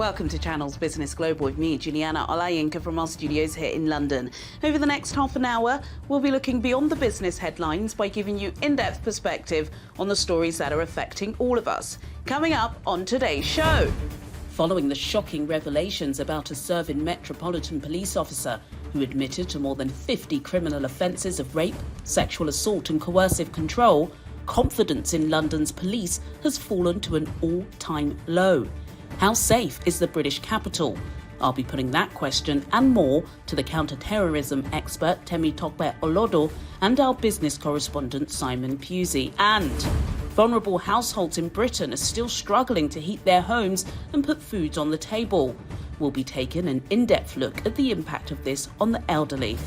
Welcome to Channel's Business Global with me, Juliana Olayinka from our studios here in London. Over the next half an hour, we'll be looking beyond the business headlines by giving you in-depth perspective on the stories that are affecting all of us. Coming up on today's show. Following the shocking revelations about a serving Metropolitan Police officer who admitted to more than 50 criminal offences of rape, sexual assault and coercive control, confidence in London's police has fallen to an all-time low. How safe is the British capital? I'll be putting that question and more to the counter-terrorism expert Temitope Olodo and our business correspondent Simon Pusey. And vulnerable households in Britain are still struggling to heat their homes and put food on the table. We'll be taking an in-depth look at the impact of this on the elderly.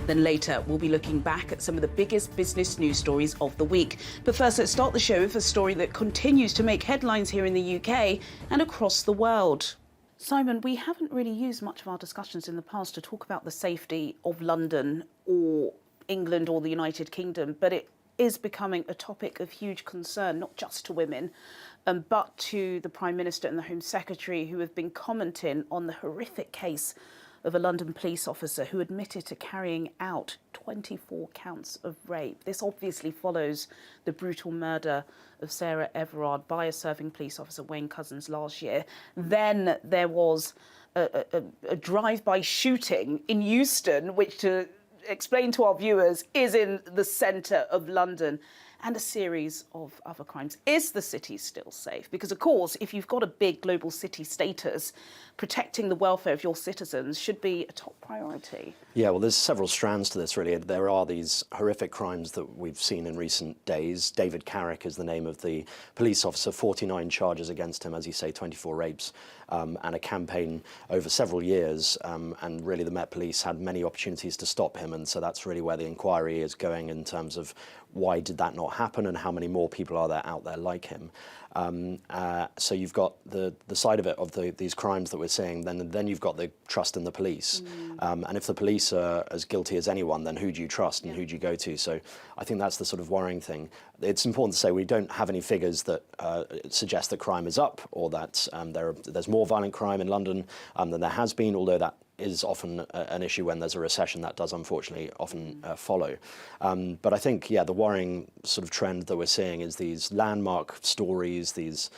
Then later, we'll be looking back at some of the biggest business news stories of the week. But first, let's start the show with a story that continues to make headlines here in the UK and across the world. Simon, we haven't really used much of our discussions in the past to talk about the safety of London or England or the United Kingdom, but it is becoming a topic of huge concern, not just to women, but to the Prime Minister and the Home Secretary, who have been commenting on the horrific case of a London police officer who admitted to carrying out 24 counts of rape. This obviously follows the brutal murder of Sarah Everard by a serving police officer, Wayne Couzens, last year. Then there was a drive-by shooting in Euston, which, to explain to our viewers, is in the centre of London, and a series of other crimes. Is the city still safe? Because, of course, if you've got a big global city status, protecting the welfare of your citizens should be a top priority. Yeah, well, there's several strands to this, really. There are these horrific crimes that we've seen in recent days. David Carrick is the name of the police officer, 49 charges against him, as you say, 24 rapes, and a campaign over several years. And really, the Met Police had many opportunities to stop him. And so that's really where the inquiry is going in terms of why did that not happen and how many more people are there out there like him. So you've got the side of it of these crimes that we're seeing, then you've got the trust in the police. And if the police are as guilty as anyone, then who do you trust and who do you go to? So I think that's the sort of worrying thing. It's important to say we don't have any figures that suggest that crime is up or that there's more violent crime in London than there has been, although that is often an issue when there's a recession. That does unfortunately often follow. But I think, yeah, the worrying sort of trend that we're seeing is these landmark stories, these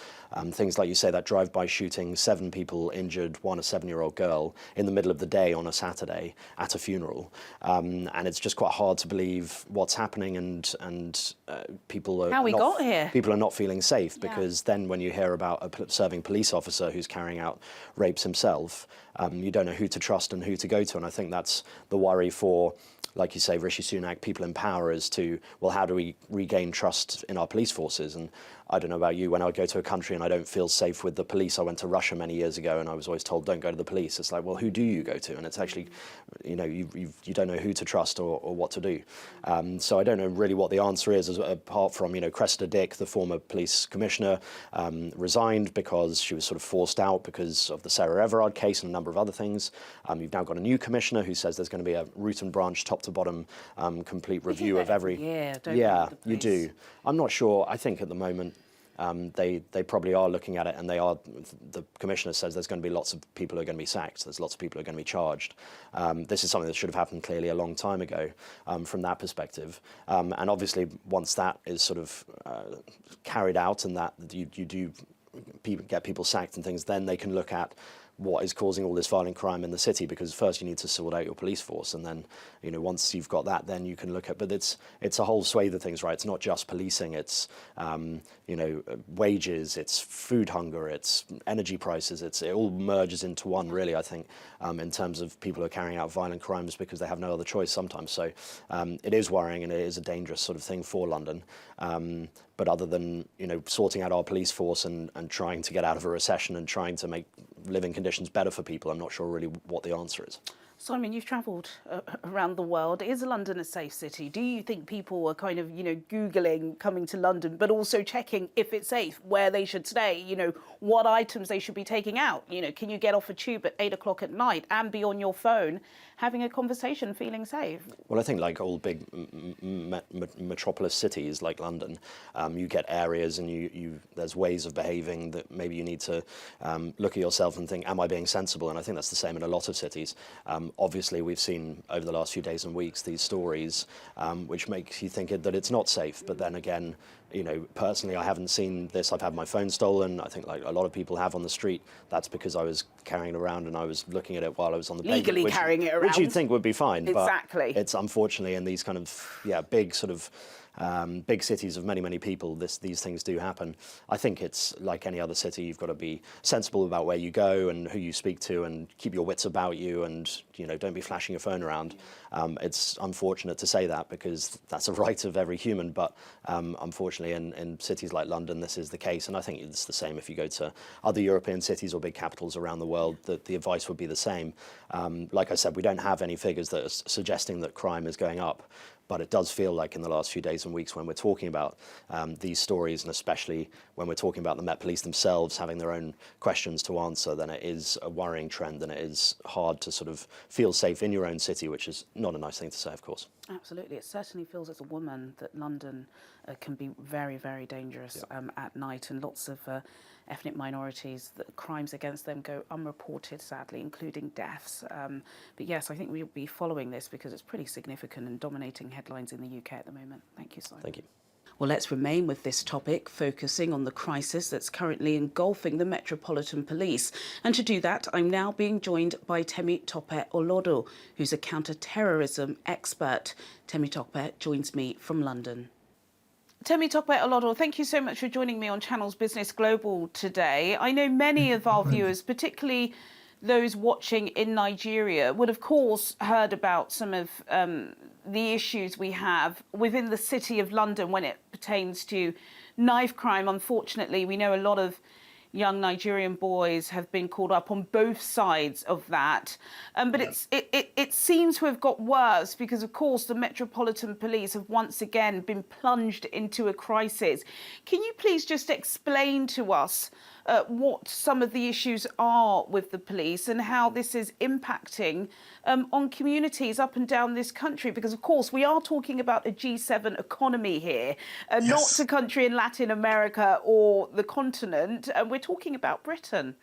things like you say, that drive-by shooting, 7 people injured, one a 7-year-old girl, in the middle of the day on a Saturday at a funeral. And it's just quite hard to believe what's happening, and people are not feeling safe, because then when you hear about a serving police officer who's carrying out rapes himself, you don't know who to trust and who to go to. And I think that's the worry for, like you say, Rishi Sunak, people in power, as to, well, how do we regain trust in our police forces? And I don't know about you, when I go to a country and I don't feel safe with the police, I went to Russia many years ago and I was always told, don't go to the police. It's like, well, who do you go to? And it's actually, you know, you don't know who to trust or what to do. So I don't know really what the answer is, apart from, you know, Cressida Dick, the former police commissioner, resigned because she was sort of forced out because of the Sarah Everard case and a number of other things. You've now got a new commissioner who says there's going to be a root and branch, top to bottom, complete review of every... Yeah, you do. I'm not sure. I think at the moment, they probably are looking at it, and the commissioner says there's going to be lots of people who are going to be sacked. There's lots of people who are going to be charged. This is something that should have happened clearly a long time ago from that perspective. And obviously, once that is sort of carried out and that you do get people sacked and things, then they can look at what is causing all this violent crime in the city, because first you need to sort out your police force, and then, you know, once you've got that, then you can look at, but it's a whole swathe of things, right? It's not just policing, it's you know, wages, it's food hunger, it's energy prices, it all merges into one, really, I think, in terms of people who are carrying out violent crimes because they have no other choice sometimes. So it is worrying, and it is a dangerous sort of thing for London. But other than, you know, sorting out our police force and trying to get out of a recession and trying to make living conditions better for people, I'm not sure really what the answer is. Simon, you've travelled around the world. Is London a safe city? Do you think people are kind of, Googling coming to London, but also checking if it's safe, where they should stay, what items they should be taking out? Can you get off a tube at 8 o'clock at night and be on your phone having a conversation, feeling safe? Well, I think like all big metropolis cities like London, you get areas and there's ways of behaving that maybe you need to look at yourself and think, am I being sensible? And I think that's the same in a lot of cities. Obviously, we've seen over the last few days and weeks these stories which makes you think that it's not safe. But then again, personally, I haven't seen this. I've had my phone stolen. I think like a lot of people have on the street. That's because I was carrying it around and I was looking at it while I was on the pavement. Legally carrying it around. Which you'd think would be fine. Exactly. But it's unfortunately in these kind of, big sort of big cities of many people, these things do happen. I think it's like any other city. You've got to be sensible about where you go and who you speak to, and keep your wits about you, and don't be flashing your phone around. It's unfortunate to say that because that's a right of every human, but unfortunately in cities like London this is the case, and I think it's the same if you go to other European cities or big capitals around the world. That the advice would be the same. Like I said, we don't have any figures that are suggesting that crime is going up. But it does feel like in the last few days and weeks when we're talking about these stories, and especially when we're talking about the Met Police themselves having their own questions to answer, then it is a worrying trend, and it is hard to sort of feel safe in your own city, which is not a nice thing to say, of course. Absolutely. It certainly feels as a woman that London can be very, very dangerous at night, and lots of ethnic minorities, the crimes against them go unreported, sadly, including deaths. But yes, I think we'll be following this because it's pretty significant and dominating headlines in the UK at the moment. Thank you, Simon. Thank you. Well, let's remain with this topic, focusing on the crisis that's currently engulfing the Metropolitan Police. And to do that, I'm now being joined by Temitope Olodo, who's a counter-terrorism expert. Temitope joins me from London. Temitope Olodo, thank you so much for joining me on Channel's Business Global today. I know many of our viewers, particularly those watching in Nigeria, would of course heard about some of the issues we have within the City of London when it pertains to knife crime. Unfortunately, we know a lot of young Nigerian boys have been caught up on both sides of that. But it seems to have got worse because, of course, the Metropolitan Police have once again been plunged into a crisis. Can you please just explain to us what some of the issues are with the police and how this is impacting on communities up and down this country? Because, of course, we are talking about a G7 economy here, not a country in Latin America or the continent. We're talking about Britain.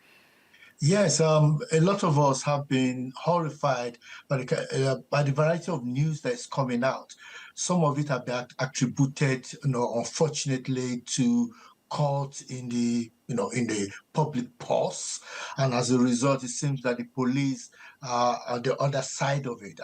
Yes, a lot of us have been horrified by the variety of news that's coming out. Some of it have been attributed, unfortunately, to caught in the public purse, and as a result, it seems that the police are on the other side of it.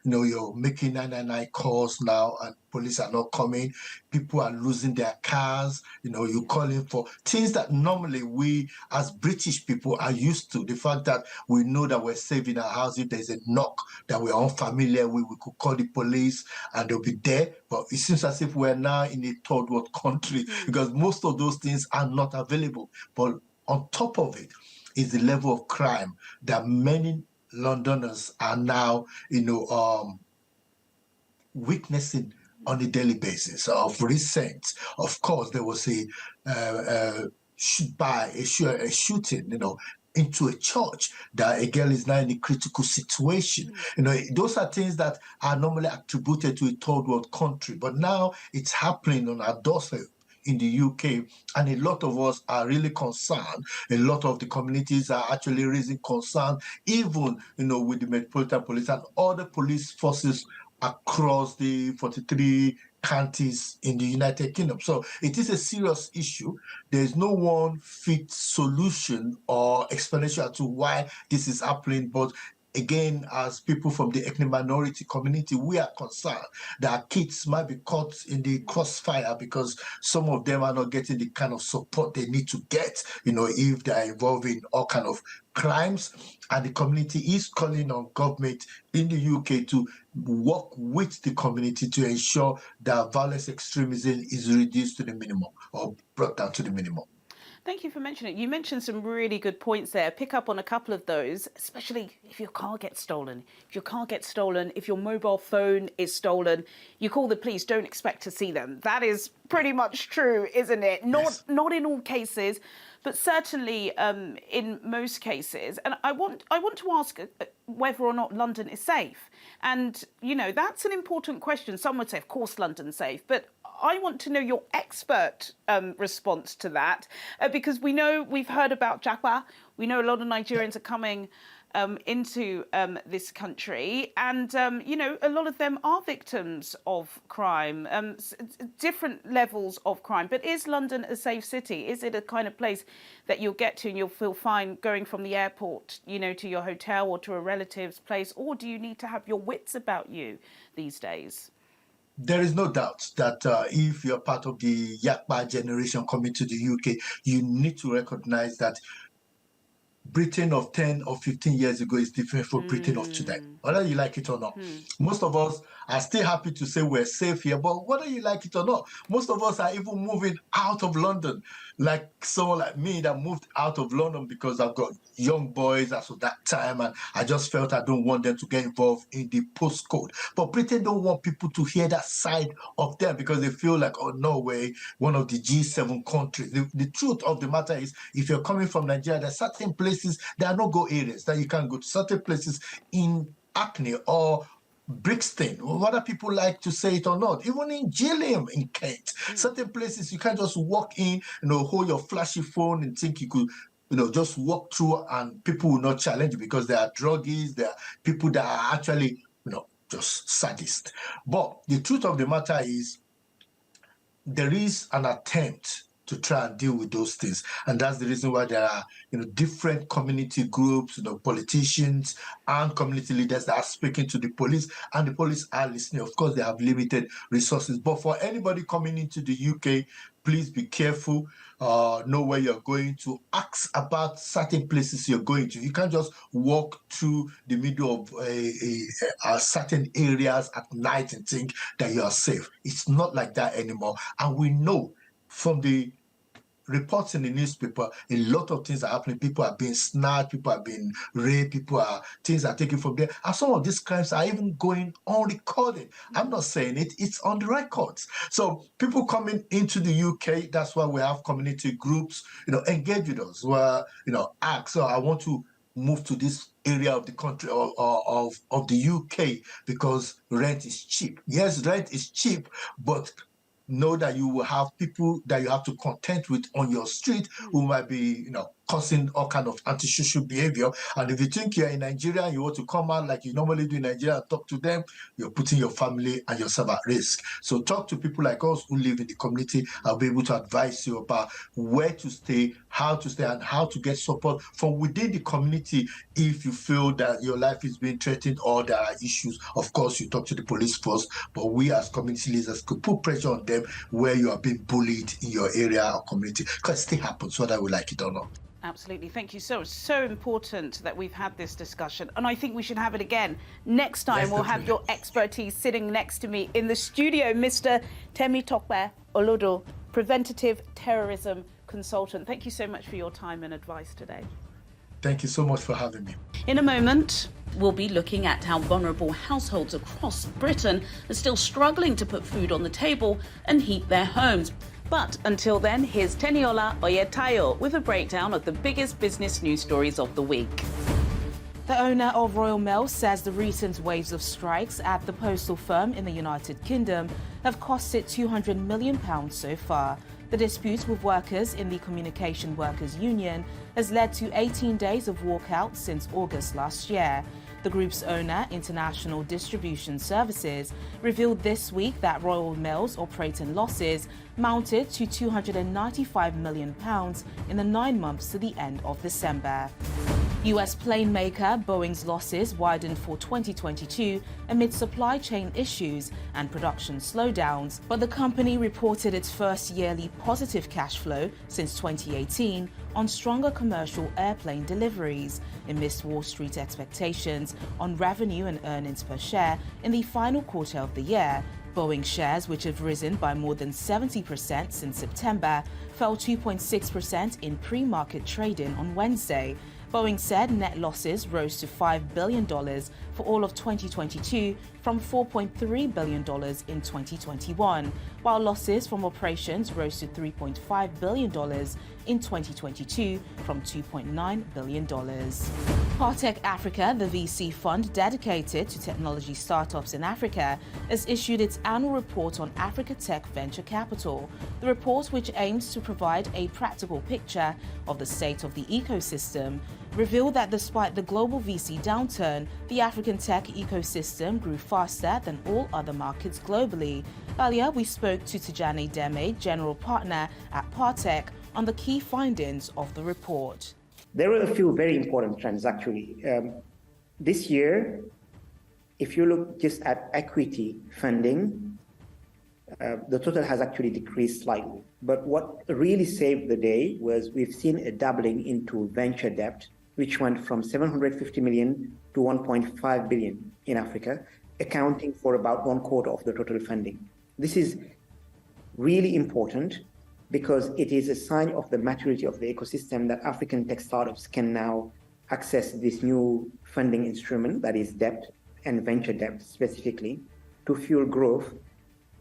You're making 999 calls now, and police are not coming. People are losing their cars. You're calling for things that normally we, as British people, are used to. The fact that we know that we're safe in our house. If there's a knock that we're unfamiliar with, we could call the police and they'll be there. But it seems as if we're now in a third world country because most of those things are not available. But on top of it is the level of crime that many Londoners are now, witnessing on a daily basis. Of recent, of course, there was a shooting, into a church, that a girl is now in a critical situation. Those are things that are normally attributed to a third world country, but now it's happening on our doorstep in the UK, and a lot of us are really concerned. A lot of the communities are actually raising concern, even with the Metropolitan Police and other police forces across the 43 counties in the United Kingdom. So it is a serious issue. There is no one fit solution or explanation to why this is happening, but again, as people from the ethnic minority community, we are concerned that our kids might be caught in the crossfire because some of them are not getting the kind of support they need to get, if they are involved in all kind of crimes. And the community is calling on government in the UK to work with the community to ensure that violence extremism is reduced to the minimum or brought down to the minimum. Thank you for mentioning it. You mentioned some really good points there. Pick up on a couple of those, especially if your car gets stolen. If your mobile phone is stolen, you call the police, don't expect to see them. That is pretty much true, isn't it? Not in all cases, but certainly in most cases. And I want to ask whether or not London is safe. And, you know, that's an important question. Some would say, of course, London's safe. But I want to know your expert response to that, because we've heard about Japa. We know a lot of Nigerians are coming into this country, and a lot of them are victims of crime, different levels of crime. But is London a safe city? Is it a kind of place that you'll get to and you'll feel fine going from the airport, to your hotel or to a relative's place, or do you need to have your wits about you these days? There is no doubt that if you're part of the Yakba generation coming to the UK, you need to recognize that Britain of 10 or 15 years ago is different from Britain of today, whether you like it or not. Most of us are still happy to say we're safe here, but whether you like it or not, most of us are even moving out of London. Like someone like me that moved out of London because I've got young boys as of that time, and I just felt I don't want them to get involved in the postcode. But Britain don't want people to hear that side of them because they feel like, oh, no way, one of the G7 countries. The truth of the matter is, if you're coming from Nigeria, there's certain places, there are no-go areas that you can go to. Certain places in Hackney or Brixton, whether people like to say it or not, even in Gillingham in Kent, certain places you can't just walk in, hold your flashy phone and think you could, just walk through and people will not challenge you because there are druggies, there are people that are actually, just sadists. But the truth of the matter is, there is an attempt to try and deal with those things. And that's the reason why there are, different community groups, politicians and community leaders that are speaking to the police, and the police are listening. Of course, they have limited resources. But for anybody coming into the UK, please be careful, know where you're going to, ask about certain places you're going to. You can't just walk through the middle of certain areas at night and think that you are safe. It's not like that anymore. And we know from the reports in the newspaper, a lot of things are happening. People are being snatched, people are being raped, things are taken from there. And some of these crimes are even going on recorded. I'm not saying it, it's on the records. So people coming into the UK, that's why we have community groups, engage with us, where, ask, so I want to move to this area of the country of the UK because rent is cheap. Yes, rent is cheap, but know that you will have people that you have to contend with on your street who might be, causing all kind of antisocial behavior. And if you think you're in Nigeria and you want to come out like you normally do in Nigeria and talk to them, you're putting your family and yourself at risk. So talk to people like us who live in the community. I'll be able to advise you about where to stay, and how to get support from within the community if you feel that your life is being threatened or there are issues. Of course, you talk to the police first, but we as community leaders could put pressure on them where you are being bullied in your area or community, because it still happens, whether we like it or not. Absolutely. Thank you. So important that we've had this discussion. And I think we should have it again. Next time, we'll have your expertise sitting next to me in the studio, Mr. Temitope Olodo, preventative terrorism consultant. Thank you so much for your time and advice today. Thank you so much for having me. In a moment, we'll be looking at how vulnerable households across Britain are still struggling to put food on the table and heat their homes. But until then, here's Teniola Oyetayo with a breakdown of the biggest business news stories of the week. The owner of Royal Mail says the recent waves of strikes at the postal firm in the United Kingdom have cost it £200 million so far. The dispute with workers in the Communication Workers Union has led to 18 days of walkout since August last year. The group's owner, International Distribution Services, revealed this week that Royal Mail's operating losses mounted to £295 million in the 9 months to the end of December. US plane maker Boeing's losses widened for 2022 amid supply chain issues and production slowdowns, but the company reported its first yearly positive cash flow since 2018 on stronger commercial airplane deliveries amidst Wall Street expectations on revenue and earnings per share in the final quarter of the year. Boeing shares, which have risen by more than 70% since September, fell 2.6% in pre-market trading on Wednesday. Boeing said net losses rose to $5 billion for all of 2022 from $4.3 billion in 2021, while losses from operations rose to $3.5 billion in 2022 from $2.9 billion. Partech Africa, the VC fund dedicated to technology startups in Africa, has issued its annual report on Africa Tech Venture Capital. The report, which aims to provide a practical picture of the state of the ecosystem, revealed that despite the global VC downturn, the African tech ecosystem grew faster than all other markets globally. Earlier, we spoke to Tijani Deme, general partner at Partech, on the key findings of the report. There are a few very important trends, actually. This year, if you look just at equity funding, the total has actually decreased slightly. But what really saved the day was we've seen a doubling into venture debt, which went from 750 million to 1.5 billion in Africa, accounting for about 1/4 of the total funding. This is really important because it is a sign of the maturity of the ecosystem that African tech startups can now access this new funding instrument, that is debt and venture debt specifically, to fuel growth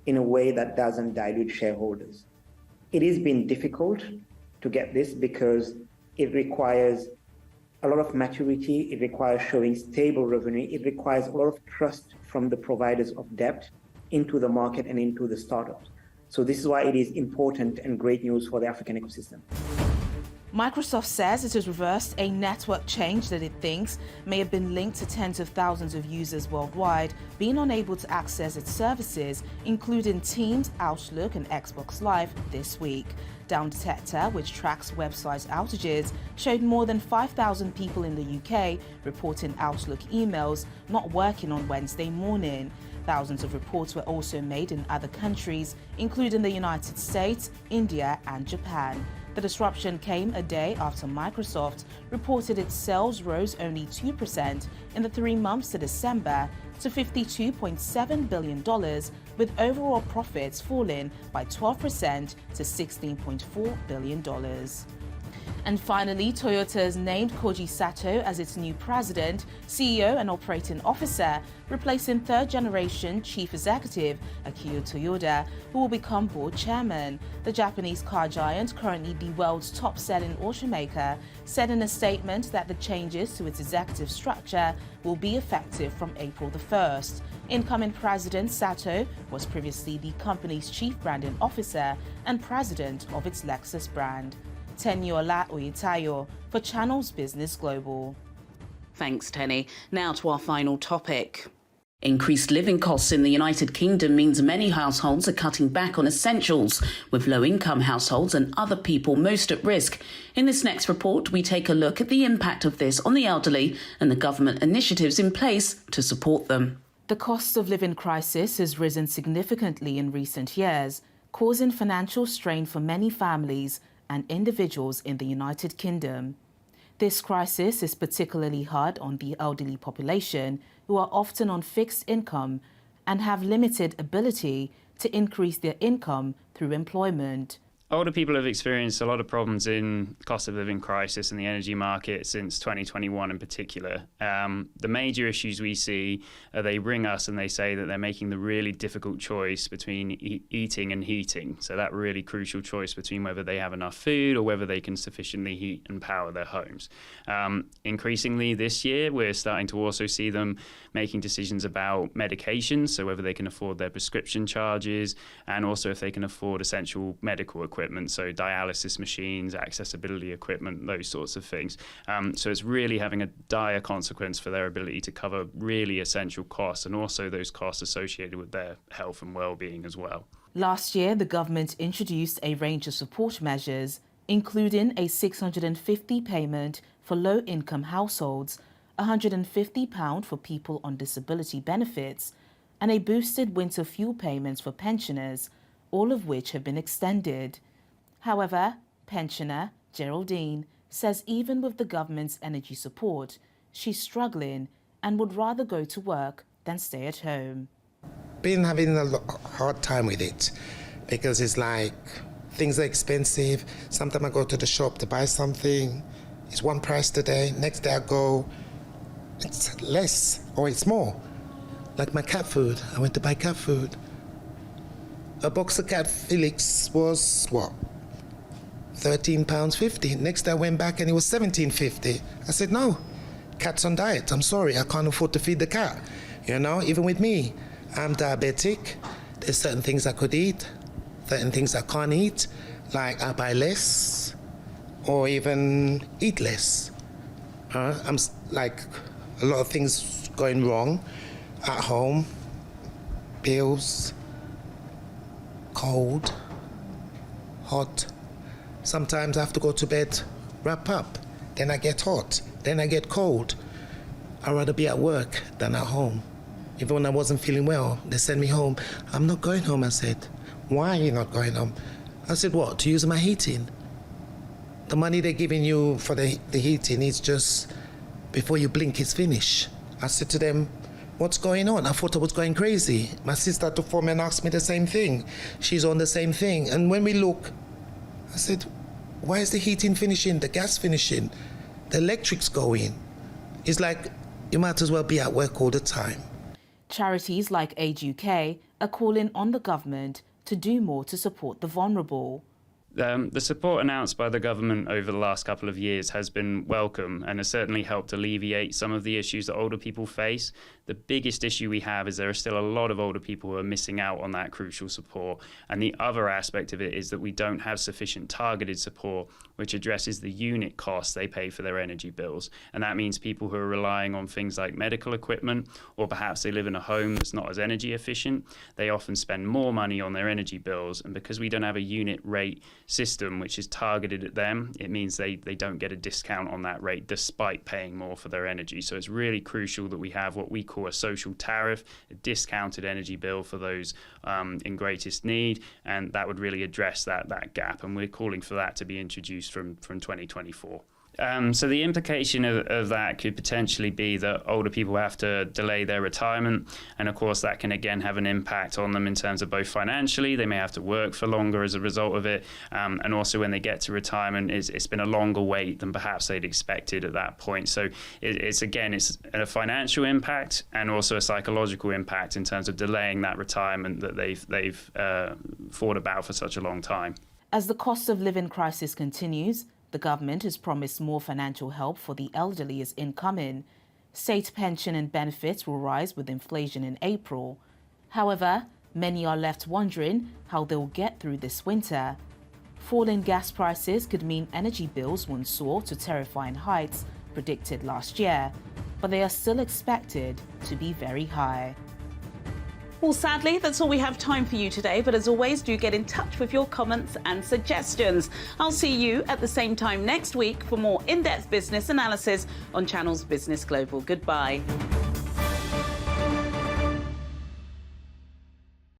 in a way that doesn't dilute shareholders. It has been difficult to get this because it requires a lot of maturity, it requires showing stable revenue, it requires a lot of trust from the providers of debt into the market and into the startups. So this is why it is important and great news for the African ecosystem. Microsoft says it has reversed a network change that it thinks may have been linked to tens of thousands of users worldwide being unable to access its services, including Teams, Outlook, and Xbox Live this week. Down Detector, which tracks website outages, showed more than 5,000 people in the UK reporting Outlook emails not working on Wednesday morning. Thousands of reports were also made in other countries, including the United States, India, and Japan. The disruption came a day after Microsoft reported its sales rose only 2% in the 3 months to December to $52.7 billion, with overall profits falling by 12% to $16.4 billion. And finally, Toyota has named Koji Sato as its new president, CEO and operating officer, replacing third-generation chief executive Akio Toyoda, who will become board chairman. The Japanese car giant, currently the world's top-selling automaker, said in a statement that the changes to its executive structure will be effective from April the 1st. Incoming President Sato was previously the company's chief branding officer and president of its Lexus brand. Teniola Oyitayo for Channels Business Global. Thanks, Tenny. Now to our final topic. Increased living costs in the United Kingdom means many households are cutting back on essentials, with low-income households and other people most at risk. In this next report, we take a look at the impact of this on the elderly and the government initiatives in place to support them. The cost of living crisis has risen significantly in recent years, causing financial strain for many families and individuals in the United Kingdom. This crisis is particularly hard on the elderly population, who are often on fixed income and have limited ability to increase their income through employment. Older people have experienced a lot of problems in cost of living crisis in the energy market since 2021 in particular. The major issues we see are they ring us and they say that they're making the really difficult choice between eating and heating. So that really crucial choice between whether they have enough food or whether they can sufficiently heat and power their homes. Increasingly this year, we're starting to also see them making decisions about medications, so whether they can afford their prescription charges and also if they can afford essential medical equipment, so dialysis machines, accessibility equipment, those sorts of things. So it's really having a dire consequence for their ability to cover really essential costs and also those costs associated with their health and well-being as well. Last year, the government introduced a range of support measures, including a £650 payment for low-income households, £150 for people on disability benefits, and a boosted winter fuel payments for pensioners, all of which have been extended. However, pensioner Geraldine says even with the government's energy support, she's struggling and would rather go to work than stay at home. been having a hard time with it because it's like things are expensive. Sometimes I go to the shop to buy something. It's one price today. Next day I go, it's less or it's more. Like my cat food. I went to buy cat food. A box of cat Felix was what? £13.50. Next day I went back and it was £17.50. I said, no, cat's on diet. I'm sorry, I can't afford to feed the cat. You know, even with me, I'm diabetic. There's certain things I could eat, certain things I can't eat. Like I buy less or even eat less. I'm like a lot of things going wrong at home, bills, cold, hot. Sometimes I have to go to bed, wrap up, then I get hot, then I get cold. I'd rather be at work than at home. Even when I wasn't feeling well, they sent me home. I'm not going home, I said. Why are you not going home? I said, what, to use my heating? The money they're giving you for the heating is just, before you blink, it's finished. I said to them, what's going on? I thought I was going crazy. My sister had to phone me and ask me the same thing. She's on the same thing. And when we look, I said, why is the heating finishing, the gas finishing, the electric's going? It's like, you might as well be at work all the time. Charities like Age UK are calling on the government to do more to support the vulnerable. The support announced by the government over the last couple of years has been welcome and has certainly helped alleviate some of the issues that older people face. The biggest issue we have is there are still a lot of older people who are missing out on that crucial support. And the other aspect of it is that we don't have sufficient targeted support which addresses the unit costs they pay for their energy bills. And that means people who are relying on things like medical equipment, or perhaps they live in a home that's not as energy efficient, they often spend more money on their energy bills. And because we don't have a unit rate system which is targeted at them, it means they don't get a discount on that rate despite paying more for their energy. So it's really crucial that we have what we call a social tariff, a discounted energy bill for those in greatest need, and that would really address that gap, and we're calling for that to be introduced from 2024. So the implication of that could potentially be that older people have to delay their retirement, and of course that can again have an impact on them in terms of both financially, they may have to work for longer as a result of it, and also when they get to retirement, it's been a longer wait than perhaps they'd expected at that point. So it's a financial impact and also a psychological impact in terms of delaying that retirement that they've thought about for such a long time. As the cost of living crisis continues, the government has promised more financial help for the elderly is incoming. State pension and benefits will rise with inflation in April. However, many are left wondering how they'll get through this winter. Falling gas prices could mean energy bills won't soar to terrifying heights predicted last year, but they are still expected to be very high. Well, sadly, that's all we have time for you today. But as always, do get in touch with your comments and suggestions. I'll see you at the same time next week for more in-depth business analysis on Channel's Business Global. Goodbye.